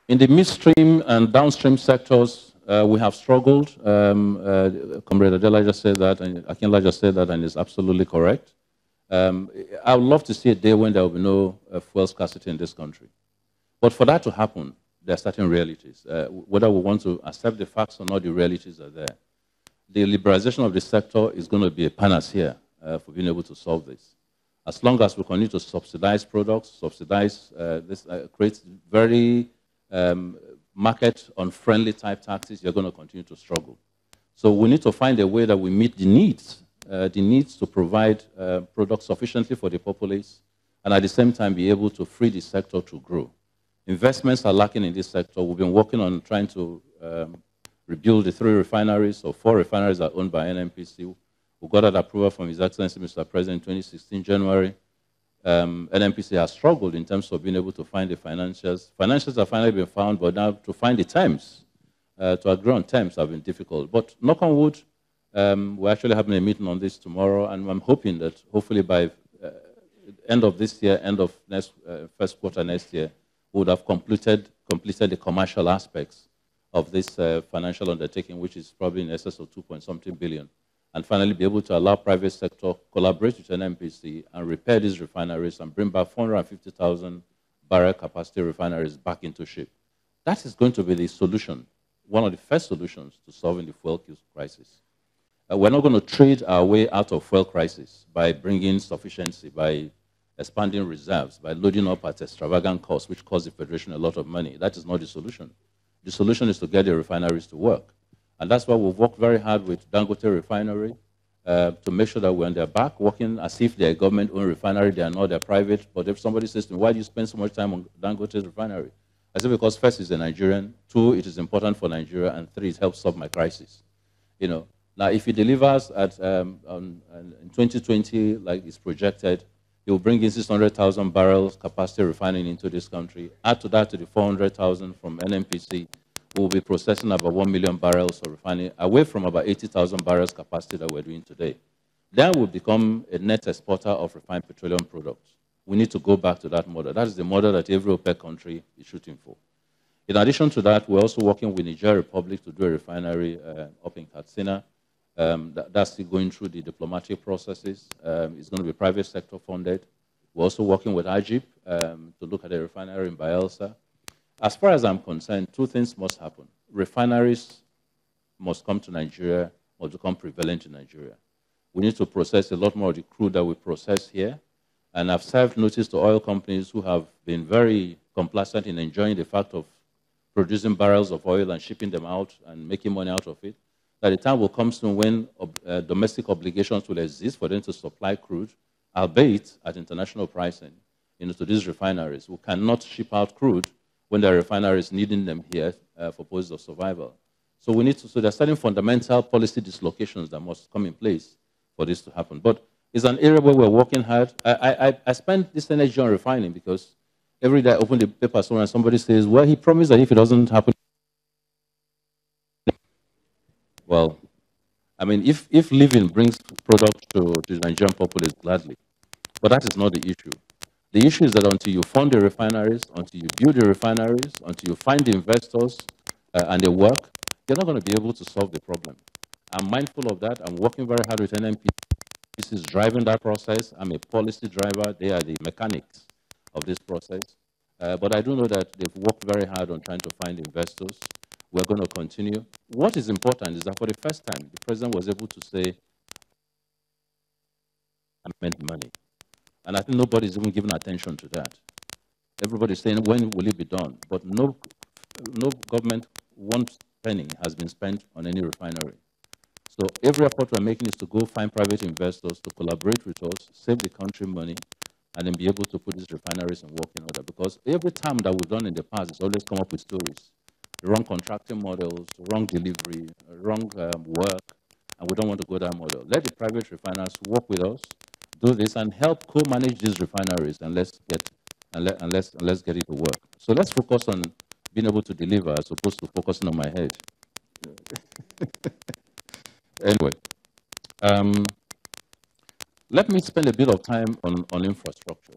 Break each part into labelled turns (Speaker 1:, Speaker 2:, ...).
Speaker 1: In the midstream and downstream sectors, we have struggled. Comrade Adela just said that, and Akinla just said that, and it's absolutely correct. I would love to see a day when there will be no fuel scarcity in this country. But for that to happen, there are certain realities. Whether we want to accept the facts or not, the realities are there. The liberalization of the sector is going to be a panacea for being able to solve this. As long as we continue to subsidize products, subsidize this, create very market-unfriendly type taxes, you're going to continue to struggle. So we need to find a way that we meet the needs to provide products sufficiently for the populace, and at the same time be able to free the sector to grow. Investments are lacking in this sector. We've been working on trying to rebuild the 3 refineries, or 4 refineries are owned by NNPC. We got that approval from His Excellency Mr. President in 2016, January. NNPC has struggled in terms of being able to find the financials. Financials have finally been found, but now to find the terms, to agree on terms have been difficult. But knock on wood, we're actually having a meeting on this tomorrow, and I'm hoping that hopefully by end of this year, end of next first quarter next year, we would have completed the commercial aspects of this financial undertaking, which is probably in excess of 2-point-something billion, and finally be able to allow private sector collaborate with NNPC and repair these refineries and bring back 450,000 barrel capacity refineries back into shape. That is going to be the solution, one of the first solutions to solving the fuel crisis. We're not going to trade our way out of fuel crisis by bringing sufficiency, by expanding reserves, by loading up at extravagant costs, which costs the Federation a lot of money. That is not the solution. The solution is to get the refineries to work. And that's why we've worked very hard with Dangote Refinery to make sure that we're on their back, working as if they're a government-owned refinery. They are not, they're private. But if somebody says to me, why do you spend so much time on Dangote's refinery? I say, because first, it's a Nigerian. 2, it is important for Nigeria. And 3, it helps solve my crisis. You know, now, if he delivers at in 2020, like it's projected, he will bring in 600,000 barrels capacity refining into this country. Add to that to the 400,000 from NNPC, we will be processing about 1 million barrels of refining, away from about 80,000 barrels capacity that we're doing today. Then we'll become a net exporter of refined petroleum products. We need to go back to that model. That is the model that every OPEC country is shooting for. In addition to that, we're also working with Niger Republic to do a refinery up in Katsina. That's still going through the diplomatic processes. It's going to be private sector funded. We're also working with Ajib to look at a refinery in Bayelsa. As far as I'm concerned, 2 things must happen. Refineries must come to Nigeria or become prevalent in Nigeria. We need to process a lot more of the crude that we process here. And I've served notice to oil companies who have been very complacent in enjoying the fact of producing barrels of oil and shipping them out and making money out of it. That the time will come soon when domestic obligations will exist for them to supply crude, albeit at international pricing, to these refineries. We cannot ship out crude when there are refineries needing them here for purposes of survival. So we need to, so there are certain fundamental policy dislocations that must come in place for this to happen. But it's an area where we're working hard. I spend this energy on refining because every day I open the paper somewhere and somebody says, well, he promised that if it doesn't happen. Well, I mean, if living brings product to the Nigerian populace, gladly. But that is not the issue. The issue is that until you fund the refineries, until you build the refineries, until you find the investors and they work, you're not going to be able to solve the problem. I'm mindful of that. I'm working very hard with NNPC. This is driving that process. I'm a policy driver. They are the mechanics of this process. But I do know that they've worked very hard on trying to find investors. We're going to continue. What is important is that for the first time, the president was able to say, I meant money. And I think nobody's even giving attention to that. Everybody's saying, when will it be done? But no government, 1 penny has been spent on any refinery. So every effort we're making is to go find private investors to collaborate with us, save the country money, and then be able to put these refineries in working order. Because every time that we've done in the past, it's always come up with stories. Wrong contracting models, wrong delivery, wrong work, and we don't want to go that model. Let the private refiners work with us, do this, and help co-manage these refineries, and let's get it to work. So let's focus on being able to deliver as opposed to focusing on my head. Anyway, let me spend a bit of time on infrastructure.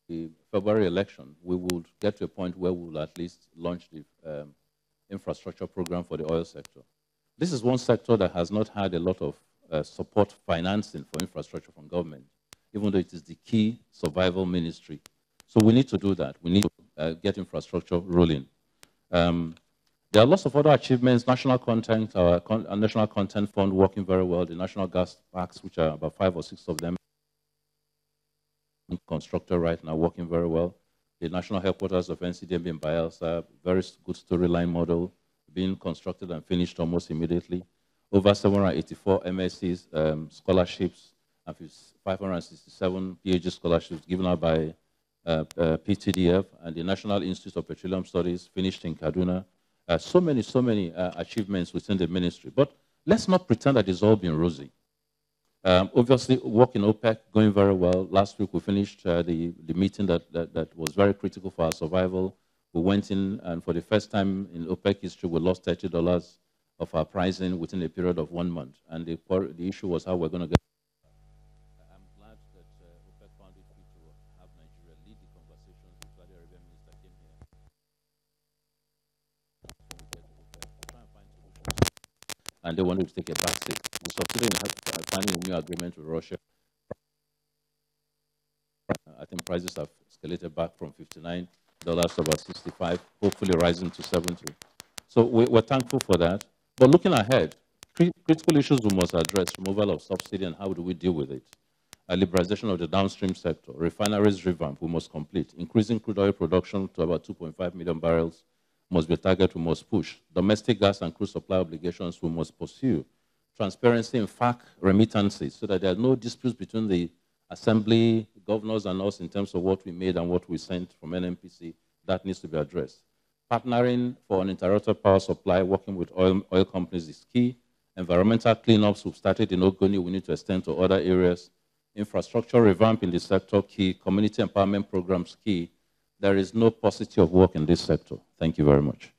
Speaker 1: the February election, we will get to a point where we will at least launch the infrastructure program for the oil sector. This is one sector that has not had a lot of support financing for infrastructure from government, even though it is the key survival ministry. So we need to do that. We need to get infrastructure rolling. There are lots of other achievements. National content, our National Content Fund working very well. The national gas parks, which are about 5 or 6 of them, constructed right now, working very well. The national headquarters of NCDM in Bayelsa, very good storyline model, being constructed and finished almost immediately. Over 784 MSCs, scholarships, and 567 PhD scholarships given out by Pt.3 and the National Institute of Petroleum Studies, finished in Kaduna. So many achievements within the ministry. But let's not pretend that it's all been rosy. Obviously, work in OPEC going very well. Last week we finished the meeting that was very critical for our survival. We went in, and for the first time in OPEC history, we lost $30 of our pricing within a period of 1 month. And the issue was how we're going to get. I'm glad that OPEC found it fit to have Nigeria lead the conversations with Saudi Arabian minister came here. When we get to OPEC, to try and find solutions. And they wanted to take a back seat. We succeeded in finding a new agreement with Russia. I think prices have escalated back from $59 to about 65, hopefully rising to 70. So we're thankful for that. But looking ahead, critical issues we must address: removal of subsidy and how do we deal with it? Liberalization of the downstream sector, refineries revamp we must complete, increasing crude oil production to about 2.5 million barrels must be a target we must push. Domestic gas and crude supply obligations we must pursue. Transparency in FAC remittances so that there are no disputes between the assembly, governors and us in terms of what we made and what we sent from NNPC. That needs to be addressed. Partnering for uninterrupted power supply, working with oil companies is key. Environmental cleanups we've started in Ogoni, we need to extend to other areas. Infrastructure revamp in the sector, key. Community empowerment programs, key. There is no paucity of work in this sector. Thank you very much.